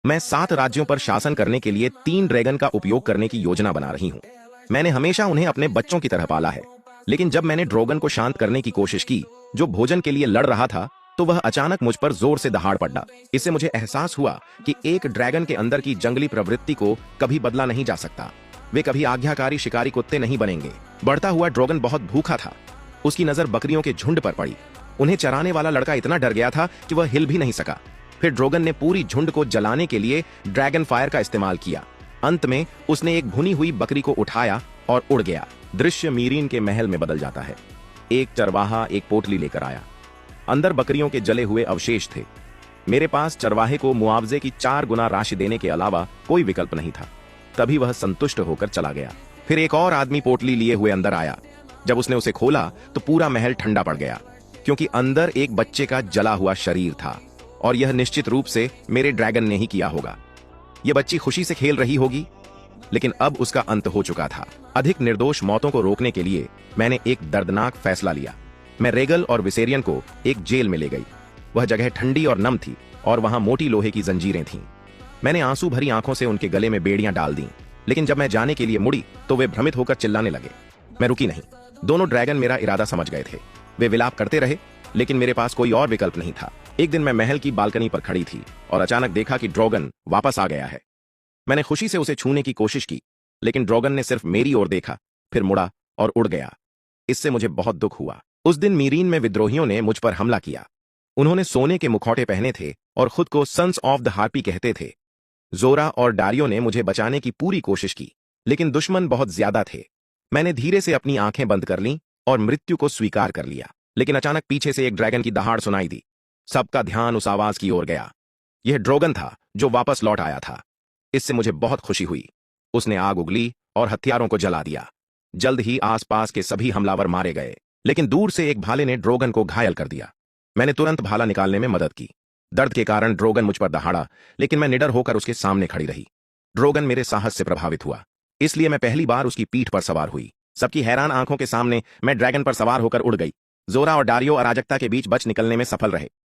मैं 7 राज्यों पर शासन करने के लिए 3 ड्रैगन का उपयोग करने की योजना बना रही हूँ। मैंने हमेशा उन्हें अपने बच्चों की तरह पाला है। लेकिन जब मैंने ड्रैगन को शांत करने की कोशिश की, जो भोजन के लिए लड़ रहा था, तो वह अचानक मुझ पर जोर से दहाड़ पड़ा। इससे मुझे एहसास हुआ कि एक ड्रैगन के अंदर की जंगली प्रवृत्ति को कभी बदला नहीं जा सकता। वे कभी आज्ञाकारी शिकारी कुत्ते नहीं बनेंगे। बढ़ता हुआ ड्रैगन बहुत भूखा था। उसकी नजर बकरियों के झुंड पर पड़ी। उन्हें चराने वाला लड़का इतना डर गया था कि वह हिल भी नहीं सका। फिर ड्रैगन ने पूरी झुंड को जलाने के लिए ड्रैगन फायर का इस्तेमाल किया। अंत में उसने एक भुनी हुई बकरी को उठाया और उड़ गया। दृश्य मीरीन के महल में बदल जाता है। एक चरवाहा एक पोटली लेकर आया। अंदर बकरियों के जले हुए अवशेष थे। मेरे पास चरवाहे को मुआवजे की 4 गुना राशि देने के अलावा कोई विकल्प नहीं था। तभी वह संतुष्ट होकर चला गया। फिर एक और आदमी पोटली लिए हुए अंदर आया। जब उसने उसे खोला तो पूरा महल ठंडा पड़ गया, क्योंकि अंदर एक बच्चे का जला हुआ शरीर था। और यह निश्चित रूप से मेरे ड्रैगन ने ही किया होगा। यह बच्ची खुशी से खेल रही होगी, लेकिन अब उसका अंत हो चुका था। अधिक निर्दोष मौतों को रोकने के लिए मैंने एक दर्दनाक फैसला लिया। मैं रेगल और विसेरियन को एक जेल में ले गई। वह जगह ठंडी और नम थी और वहां मोटी लोहे की जंजीरें थीं। मैंने आंसू भरी आंखों से उनके गले में बेड़ियां डाल दी, लेकिन जब मैं जाने के लिए मुड़ी तो वे भ्रमित होकर चिल्लाने लगे। मैं रुकी नहीं। दोनों ड्रैगन मेरा इरादा समझ गए थे। वे विलाप करते रहे, लेकिन मेरे पास कोई और विकल्प नहीं था। एक दिन मैं महल की बालकनी पर खड़ी थी और अचानक देखा कि ड्रैगन वापस आ गया है। मैंने खुशी से उसे छूने की कोशिश की, लेकिन ड्रैगन ने सिर्फ मेरी ओर देखा, फिर मुड़ा और उड़ गया। इससे मुझे बहुत दुख हुआ। उस दिन मीरीन में विद्रोहियों ने मुझ पर हमला किया। उन्होंने सोने के मुखौटे पहने थे और खुद को सन्स ऑफ द हार्पी कहते थे। जोरा और डारियो ने मुझे बचाने की पूरी कोशिश की, लेकिन दुश्मन बहुत ज्यादा थे। मैंने धीरे से अपनी आंखें बंद कर लीं और मृत्यु को स्वीकार कर लिया। लेकिन अचानक पीछे से एक ड्रैगन की दहाड़ सुनाई दी। सबका ध्यान उस आवाज की ओर गया। यह ड्रैगन था जो वापस लौट आया था। इससे मुझे बहुत खुशी हुई। उसने आग उगली और हथियारों को जला दिया। जल्द ही आसपास के सभी हमलावर मारे गए, लेकिन दूर से एक भाले ने ड्रैगन को घायल कर दिया। मैंने तुरंत भाला निकालने में मदद की। दर्द के कारण ड्रैगन मुझ पर दहाड़ा, लेकिन मैं निडर होकर उसके सामने खड़ी रही। ड्रैगन मेरे साहस से प्रभावित हुआ, इसलिए मैं पहली बार उसकी पीठ पर सवार हुई। सबकी हैरान आंखों के सामने मैं ड्रैगन पर सवार होकर उड़ गई। जोरा और डारियो अराजकता के बीच बच निकलने में सफल रहे।